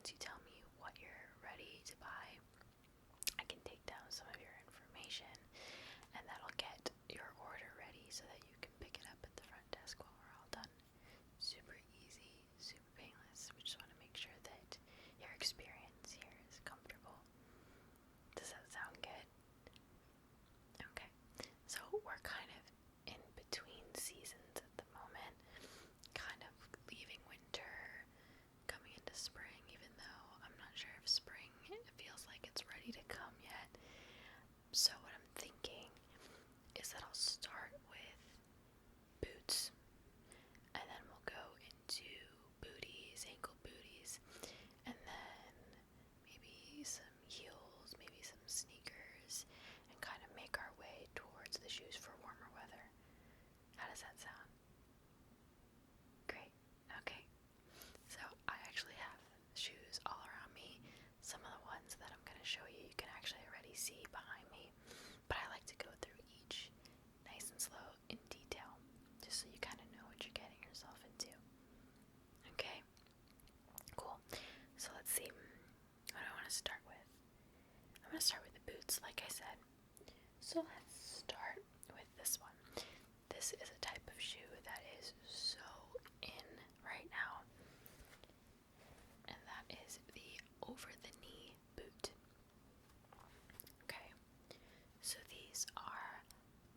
once you tell me what you're ready to buy, I can take down some of your information, and that'll get your order ready so that you can pick it up at the front desk while we're all done. Super easy, super painless. We just want to make sure that your experience here is comfortable. Does that sound good? Okay, so we're kind of in between seasons at the moment, kind of leaving winter, coming into spring, even though I'm not sure if spring feels like it's ready to come yet. So what I'm thinking is that I'll start with boots, and then we'll go into booties, ankle booties, and then maybe some heels, maybe some sneakers, and kind of make our way towards the shoes for warmer weather. How does that sound? Great. Okay. So I actually have shoes all around me. Some of the ones that I'm going to show you, you can actually already see behind me, but I like to go through each nice and slow in detail, just so you kind of know what you're getting yourself into. Okay? Cool. So let's see. What do I want to start with? I'm going to start with the boots, like I said. So let's start with this one. This is a type of shoe that is so in right now, and that is the over-the-knee boot. Okay, so these are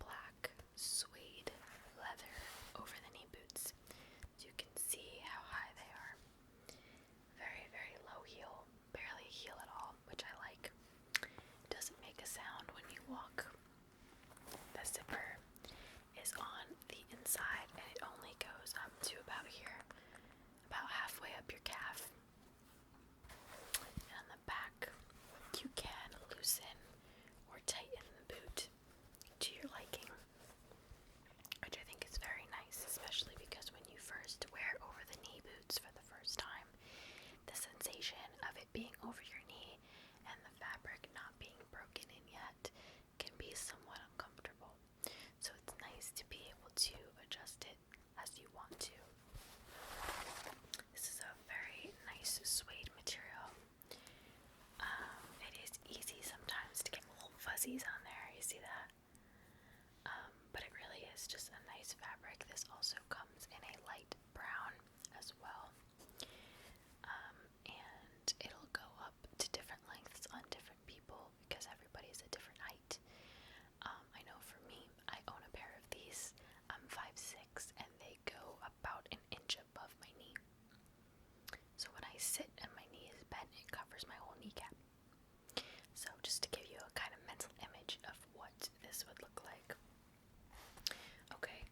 black suede leather over-the-knee boots. You can see how high they are. Very, very low heel, barely heel at all, which I like. Doesn't make a sound when you walk. The zipper is on the inside, and it only goes up to about here, about halfway up your calf. And on the back, you can loosen or tighten the boot to your liking, which I think is very nice, especially because when you first wear over-the-knee boots for the first time, the sensation of it being over your knee and the fabric not being broken in yet can be somewhat uncomfortable. So it's nice to be able to adjust it as you want to. This is a very nice suede material. It is easy sometimes to get little fuzzies on there, you see that? But it really is just a nice fabric. This also comes in a light brown as well. And it'll go up to different lengths on different people because everybody's a different height. I know for me, I own a pair of these. I'm 5'6", and they go about an inch above my knee. So when I sit and my knee is bent, it covers my whole kneecap. So just to give you a kind of mental image of what this would look like. Okay,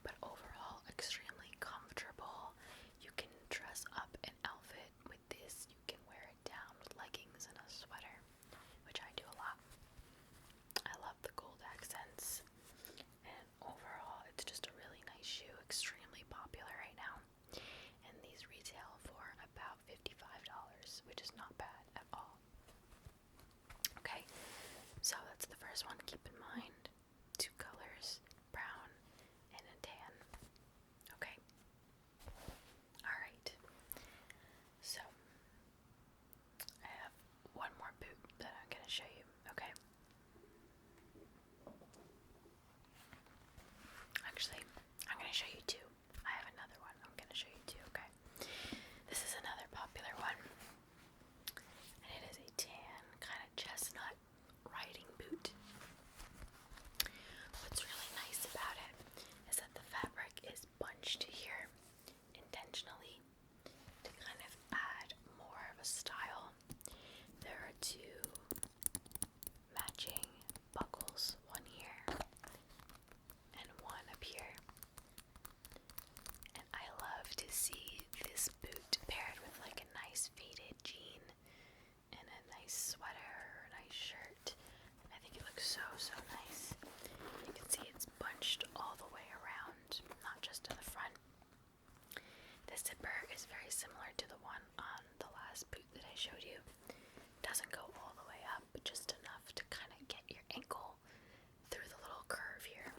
but overall extremely comfortable. You can dress up an outfit with this. You can wear it down with leggings and a sweater, which I do a lot. I love the gold accents, and overall it's just a really nice shoe, extremely popular right now. And these retail for about $55, which is not bad at all. Okay, so that's the first one. Keep in mind, 2 colors, brown and a tan. Okay. Alright. So, I have one more boot that I'm going to show you. Okay. Actually, I'm going to show you 2. I have another one. I'm going to show you 2. Okay. This is another popular one. And it is a tan, kind of chestnut riding boot. What's really nice about it is that the fabric is bunched here intentionally to kind of add more of a style. There are 2 matching buckles, one here and one up here. And I love to see this boot paired with like a nice faded jean and a nice sweater or a nice shirt. I think it looks so, so nice. You can see it's bunched all the way around, not just in the front. The zipper is very similar to the one on the last boot that I showed you. Doesn't go all the way up, but just enough to kind of get your ankle through the little curve here.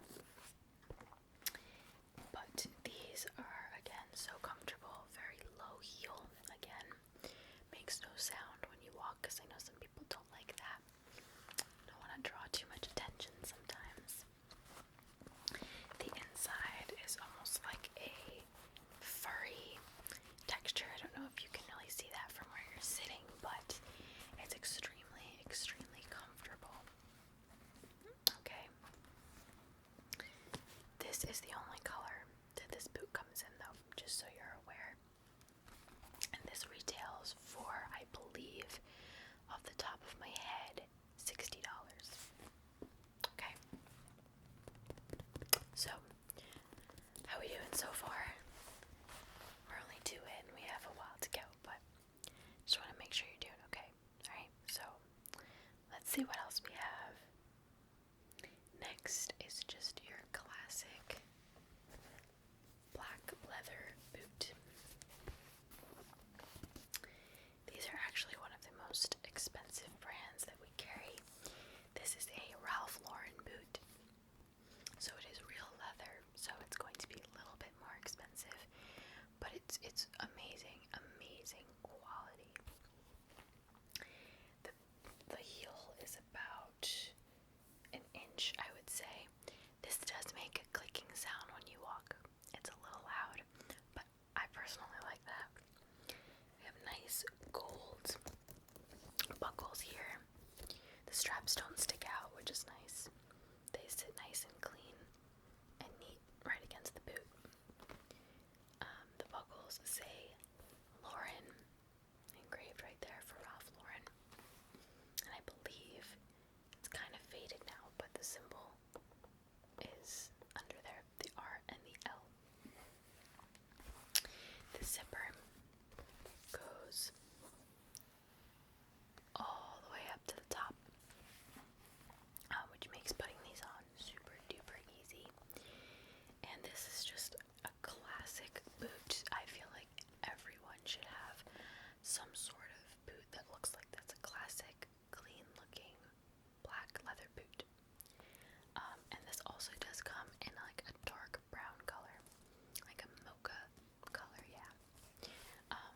But these are, again, so comfortable. Very low heel, again. Makes no draw too much attention sometimes. The inside is almost like a furry texture. I don't know if you can really see that from where you're sitting, but it's extremely, extremely comfortable. Okay. This is the only color that this boot comes in, though, just so you're aware. And this retails for, I believe, off the top of my head, $60. Okay. So, how are we doing so far? We're only 2 in. We have a while to go, but just want to make sure you're doing okay. Alright, so let's see what else we have. Next is just your classic black leather boot. These are actually one of the most expensive brands that we carry. This is a Ralph Lauren boot. So it is real leather, so it's going to be a little bit more expensive, but it's amazing, amazing quality. The heel is about an inch, I would say. This does make a clicking sound when you walk. It's a little loud, but I personally like that. We have nice gold buckles here. The straps don't stick out, which is nice. They sit nice and clean and neat right against the boot. The buckles say Lauren engraved right there for Ralph Lauren. And I believe it's kind of faded now, but the symbol is under there, the R and the L. The zipper goes all the way up to the top, which makes putting these on super duper easy. And this is just a classic boot. I feel like everyone should have some sort of boot that looks like that's a classic, clean looking black leather boot. And this also does come in like a dark brown color, like a mocha color, yeah.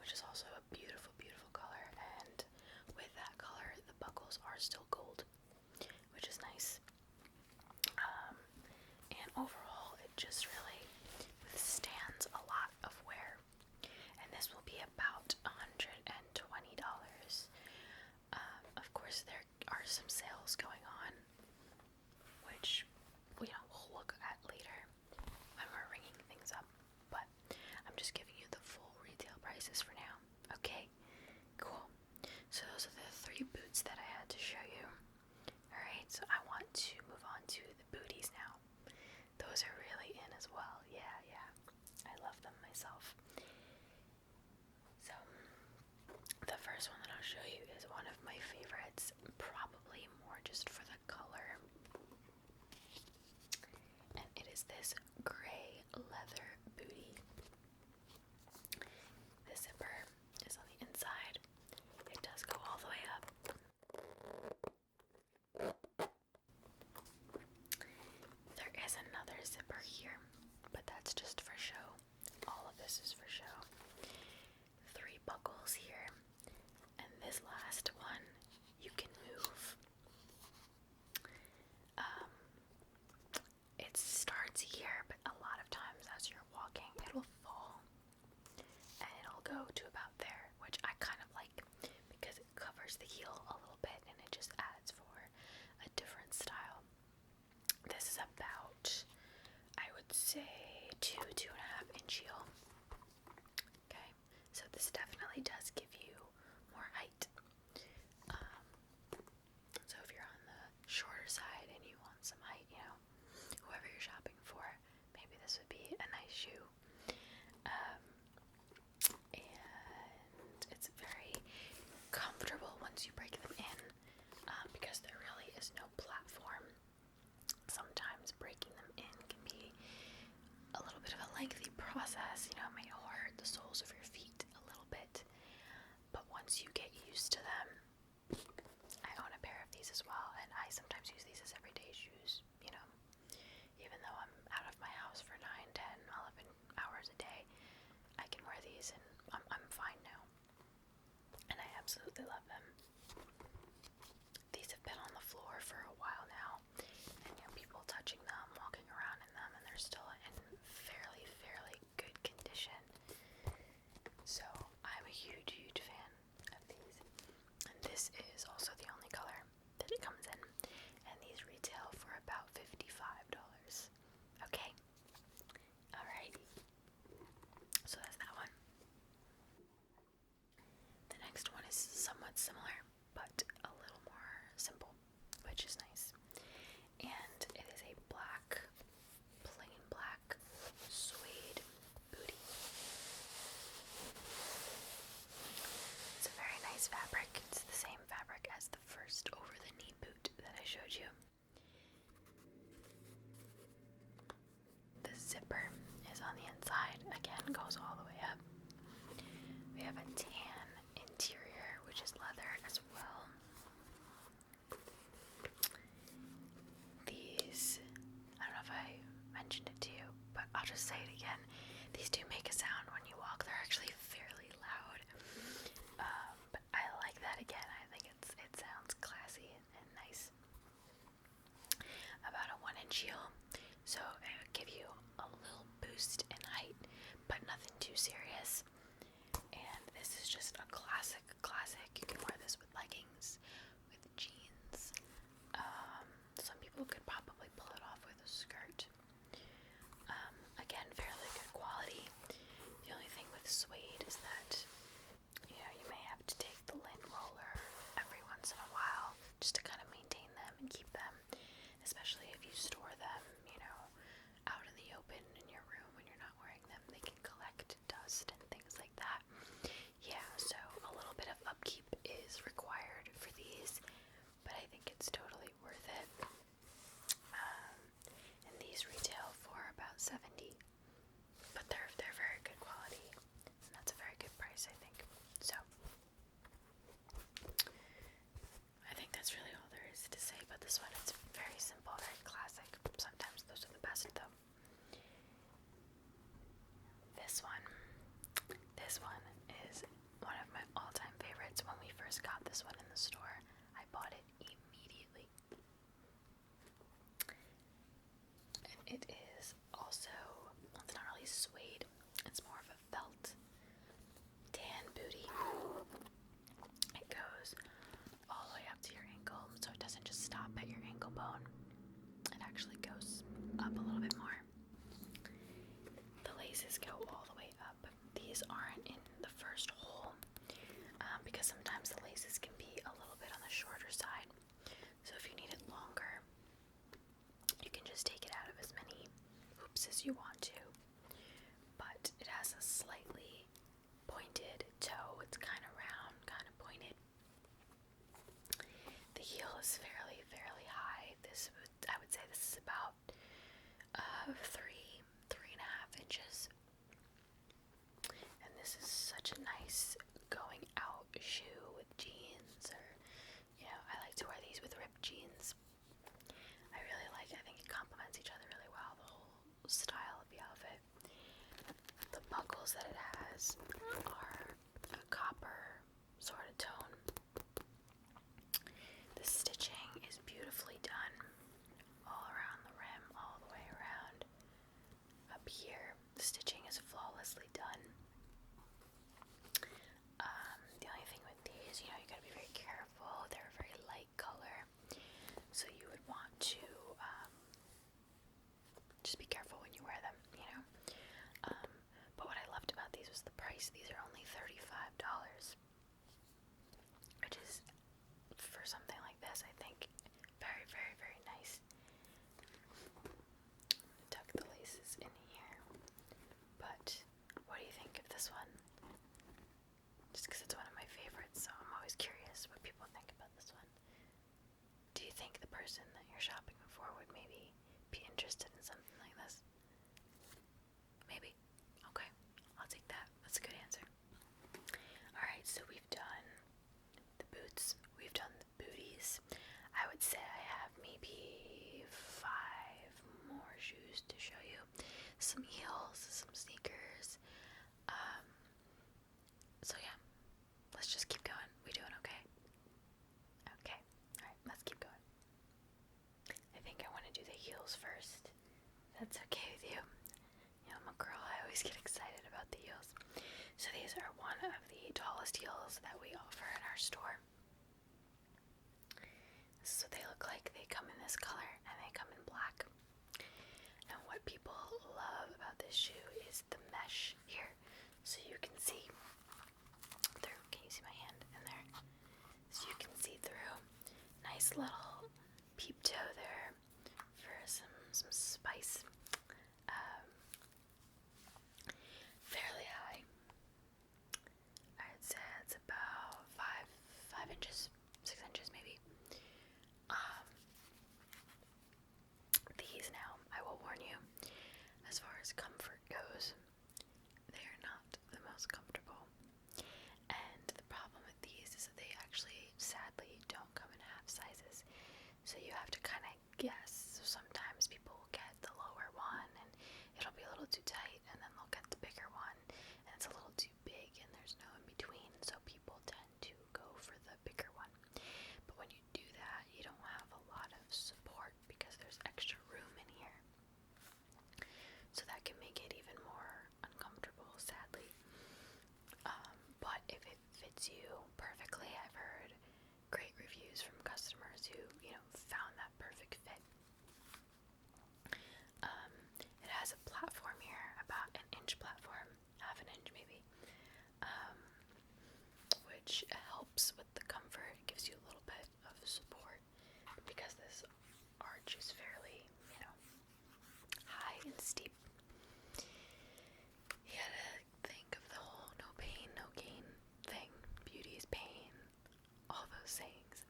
Which is also a beautiful, beautiful color. And with that color, the buckles are still gold, which is nice. And overall, it just really withstands a lot of wear. And this will be about $120. Of course, there are some sales going on, which we'll look at later when we're ringing things up. But I'm just giving you the full retail prices for now. Okay, cool. So those are the 3 boots that I had to show you. Alright, so I want to move on to the booties now. Those are really in as well. Yeah. I love them myself. So, the first one that I'll show you is one of my favorites, probably more just for the color. And it is this gray leather bootie. The zipper is on the inside. It does go all the way up. There is another zipper here, but that's just for show. All of this is for show. 3 buckles here, and this last one you can move. It starts here, but a lot of times as you're walking, it'll fall, and it'll go to about there, which I kind of like because it covers the heel a little bit, and it just adds for a different style. This is about, I would say, 2.5 inch heel. Okay, so this definitely does give you more height. So if you're on the shorter side and you want some height, whoever you're shopping for, maybe this would be a nice shoe. And it's very comfortable once you break them in, because there really is no platform. Sometimes breaking them in can be a little bit of a lengthy process. It may hurt the soles of your feet a little bit, but once you get used to them, I own a pair of these as well, and I sometimes use these as everyday shoes. Even though I'm out of my house for 9, 10, 11 hours a day, I can wear these and I'm fine now. And I absolutely love them. These have been on the floor for a while just say it again. These do make a sound when you walk. They're actually fairly loud. But I like that again. I think it sounds classy and nice. About a 1-inch heel. So it would give you a little boost in height, but nothing too serious. And this is just a classic. You can wear this with leggings, with jeans. Some people could probably pull it off with a skirt. Again, fairly good quality. The only thing with suede is that, you may have to take the lint roller every once in a while just to kind of maintain them and keep them, especially if you store them, out in the open in your room when you're not wearing them. They can collect dust and things like that. Yeah, so a little bit of upkeep is required for these, but I think it's totally worth it. And these retail for about $70, but they're very good quality, and that's a very good price, I think. So I think that's really all there is to say about this one. It's very simple, very classic. Sometimes those are the best, though. This one is one of my all-time favorites. When we first got this one in the store, I bought it immediately. And it is also, it's not really suede, it's more of a felt tan booty. It goes all the way up to your ankle, so it doesn't just stop at your ankle bone. It actually goes up a little bit more. The laces go all the way up. These aren't in the first hole, because sometimes the laces can be a little bit on the shorter side. So if you need it longer, you can just take it out of as many hoops as you want to. But it has a slightly pointed toe. It's kind of round, kind of pointed. The heel is fairly high. I would say this is about 3.5 inches. And this is such a nice going out shoe with jeans, or, I like to wear these with ripped jeans. I think it complements each other really well, the whole style of the outfit. The buckles that it has are a copper sort of tone. The stitching is beautifully done all around the rim, all the way around. Up here, the stitching is flawlessly done. The only thing with these, you gotta be very careful. They're a very light color, so you would want to just be careful when you wear them, But what I loved about these was the price. These are only $35, which is, for something like this, I think, very, very, very nice. Tuck the laces in here. But what do you think of this one? Just because it's one of my favorites, so I'm always curious what people think about this one. Do you think the person that you're shopping for would maybe be interested in something like this? Maybe. Okay, I'll take that. That's a good answer. Alright, so we've done the boots, we've done the booties. I would say I have maybe 5 more shoes to show you. Some heels, some sneakers. So yeah, let's just keep going. We doing okay? Okay, alright, let's keep going. I think I want to do the heels first. That's okay with you? I'm a girl, I always get excited about the heels. So these are one of the tallest heels that we offer in our store. This is what they look like. They come in this color and they come in black. Now what people love about this shoe is the mesh here. So you can see through. Can you see my hand in there? So you can see through. Nice little peep toe there for some spice. Fairly high. I'd say it's about 5 inches, 6 inches maybe. These now, I will warn you, as far as comfort goes, they are not the most comfortable. And the problem with these is that they actually, sadly, don't come in half sizes. So you have to kind of guess. So sometimes people will get the lower one and it'll be a little too which helps with the comfort. It gives you a little bit of support because this arch is fairly, high and steep. You gotta think of the whole no pain, no gain thing. Beauty is pain. All those sayings.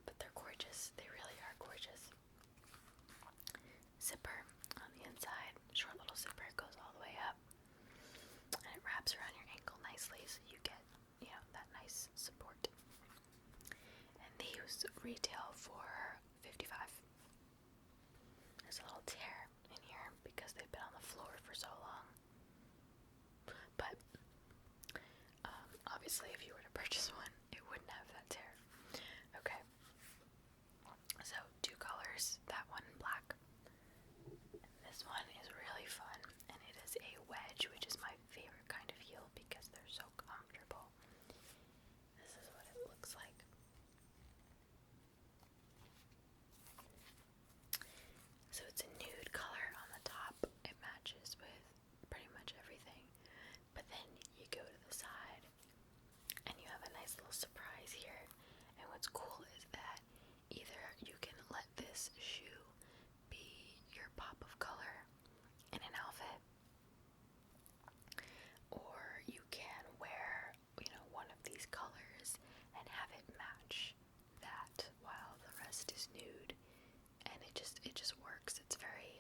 But they're gorgeous. They really are gorgeous. Zipper on the inside. Short little zipper, goes all the way up. And it wraps around your ankle nicely so you get, that nice support. And these retail for $55. There's a little tear in here because they've been on the floor for so long. But obviously if you were to purchase one, it wouldn't have that tear. Okay. So 2 colors, that one black. And this one is really fun, and it is a wedge, which is my favorite kind of heel because they're so comfortable. This is what it looks like. So it's a nude color on the top. It matches with pretty much everything. But then you go to the side and you have a nice little surprise here. And what's cool is that either you can let this shoe be your pop of color in an outfit, or you can wear, one of these colors and have it match that while the rest is nude. And it just works. It's very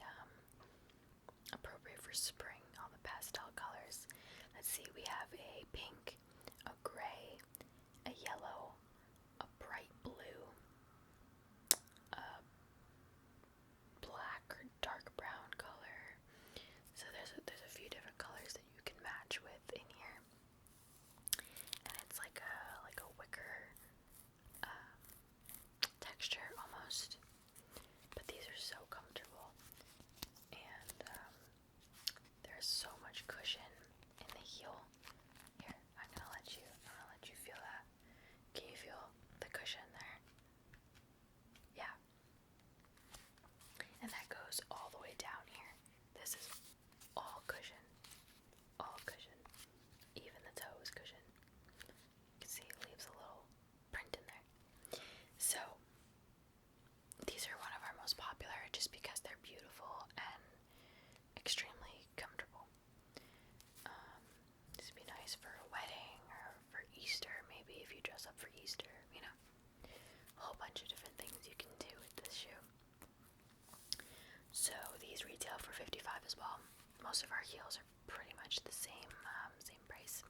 appropriate for spring, all the pastel colors. Let's see, we have a pink, a gray, a yellow, a bright blue, a black or dark brown color. So there's a few different colors that you can match with in here. And it's like a wicker texture almost. But these are so comfortable, and there's so much cushion in the heel. Here, I'm gonna let you feel that. Can you feel the cushion there? Yeah. And that goes all the way down here. This is all cushion. All cushion. Even the toe is cushion. You can see it leaves a little print in there. So these are one of our most popular just because they're beautiful and extremely comfortable. This would be nice for a wedding or for Easter, maybe if you dress up for Easter, a whole bunch of different things you can do with this shoe. So these retail for $55 as well. Most of our heels are pretty much the same price.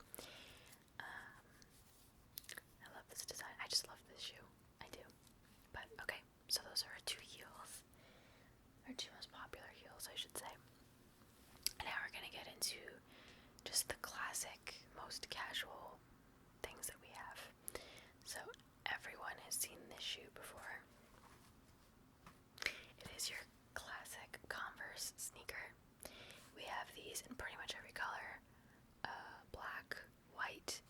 I love this design. I just love this shoe. I do. But okay, so those are our 2 heels. Our 2 most popular heels, I should say. And now we're gonna get into just the classic, most casual things that we have. So everyone has seen this shoe before. It is your classic Converse sneaker. We have these in pretty much every color. Black, white,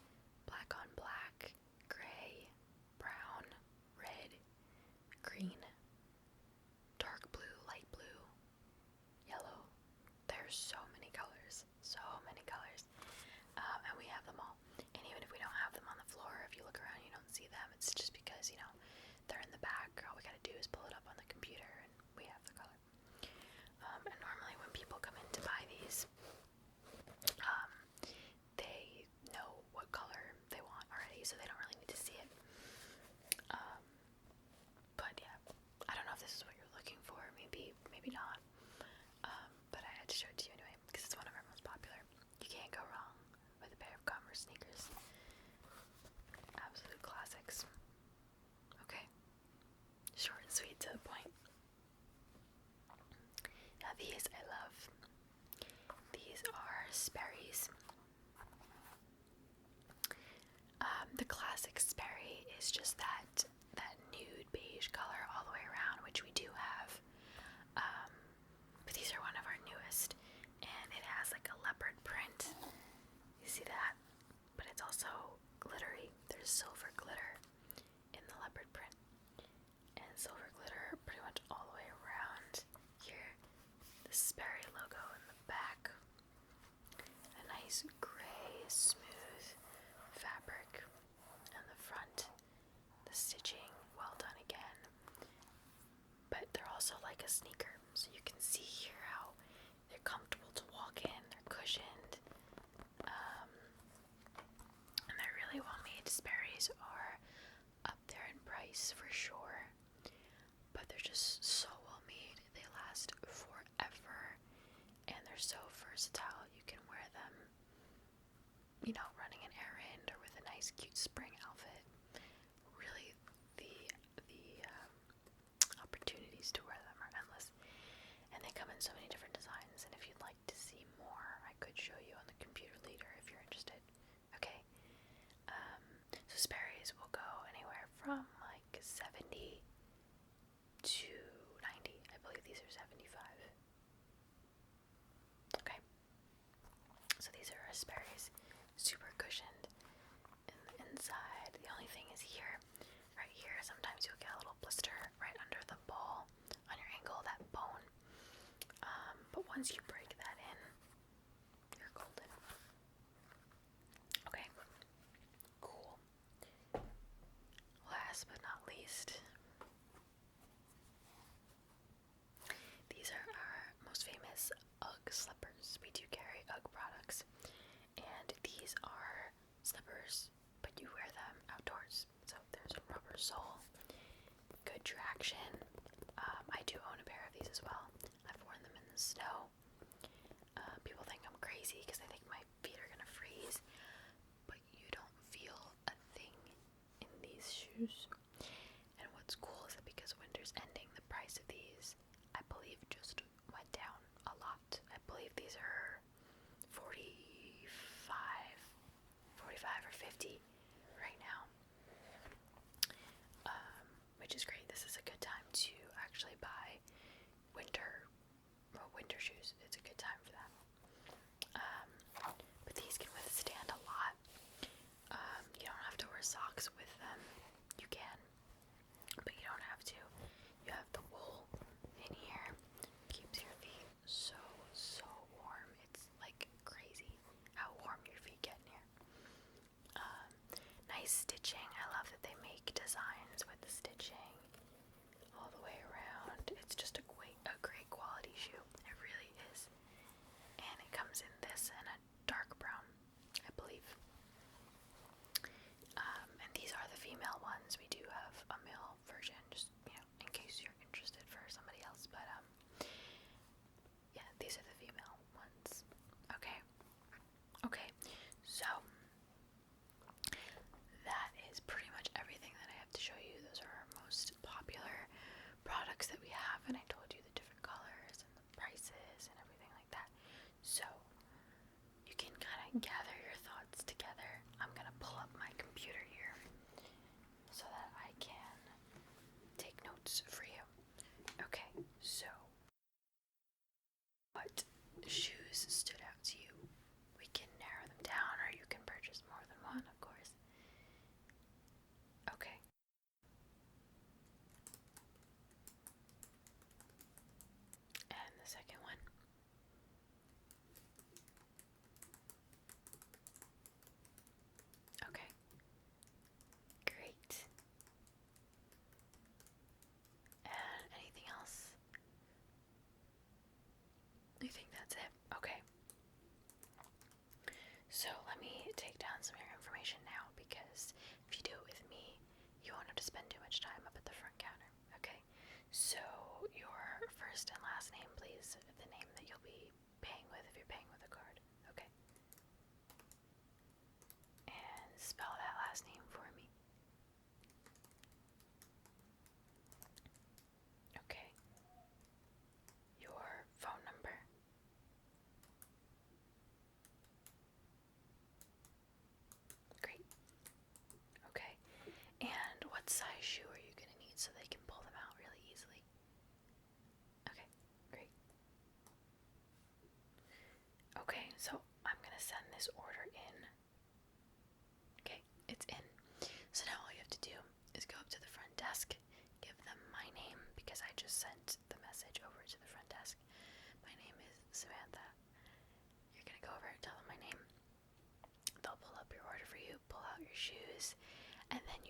black on black, gray, brown, red, green, dark blue, light blue, yellow. There's so many colors. And we have them all. And even if we don't have them on the floor, if you look around you don't see them, it's just because, they're in the back. All we gotta do is pull it up on the computer and we have the color. And normally when people come in to buy these, they know what color they want already, so they don't really need to see it. But yeah, I don't know if this is what you're looking for. Maybe not. But I had to show it to you anyway because it's one of our most popular. You can't go wrong with a pair of Converse sneakers. Absolute classics. Okay. Short and sweet to the point. Now these I love. These are Sperry's. The classic Sperry is just that nude beige color all the way around, which we do have. But these are one of our newest, and it has like a leopard print. You see that? But it's also glittery. There's silver glitter in the leopard print, and silver glitter pretty much all the way around here. The Sperry logo in the back. A nice gray, smooth also like a sneaker, so you can see here how they're comfortable to walk in, they're cushioned, and they're really well made. Sperry's are up there in price for sure, but they're just so well made. They last forever, and they're so versatile. You can wear them, you know, running an errand or with a nice cute spring outfit. Really, the opportunities to wear them are endless, and they come in so many different designs. And if you'd like to see more, I could show you on the computer later if you're interested. Okay. So Sperry's will go anywhere from like 70 to 90. I believe these are 75. Okay. So these are Sperry's, super cushioned in the inside. The only thing is here, right here, sometimes you'll get a little blister right under the ball on your ankle, that bone. But once you break that in, you're golden. Okay, cool. Last but not least, these are our most famous UGG slippers. We do carry UGG products, and these are slippers, but you wear them outdoors. So there's a rubber sole, good traction. I do own a pair of these as well. I've worn them in the snow. People think I'm crazy because they think my feet are gonna freeze, but you don't feel a thing in these shoes. And what's cool is that because winter's ending, the price of these, I believe, just went down a lot. I believe these are 45 or 50 right now, which is great. This is a good time to actually buy winter shoes. It's a good time for that. But these can withstand a lot. You don't have to wear socks with them. You can, but you don't have to. You have the wool in here. Keeps your feet so warm. It's like crazy how warm your feet get in here. Nice stitching. I love that they make designs with the stitching all the way around. It's just a great quality shoe. It really is. And it comes in this and a dark brown, I believe. And these are the female ones. We do have a male version, just, you know, in case you're interested for somebody else. But yeah, these are the female ones. Okay. Okay. So that is pretty much everything that I have to show you. Those are our most popular products that we have, and I told you the different colors and the prices and everything like that. So you can kind of gather your thoughts together. I'm gonna pull up my computer here so that I can take notes for you. Okay, so what shoes stood out to you? We can narrow them down, or you can purchase more than one, of course. Okay. And the second one. Okay. Great. And anything else? I think that's it. Okay. So let me take down some of your information now, because if you do it with me, you won't have to spend too much time up at the front counter. Okay. So your first and last name, please. The name that you'll be paying with if you're paying with a card. Okay. And spell that last name for me. Okay. Your phone number. Great. Okay. And what size shoe are you going to need so they can pull them out really easily? Okay, great. Okay, so I'm going to send this order in. Okay, it's in. So now all you have to do is go up to the front desk, give them my name, because I just sent the message over to the front desk. My name is Samantha. You're going to go over and tell them my name. They'll pull up your order for you, pull out your shoes, and then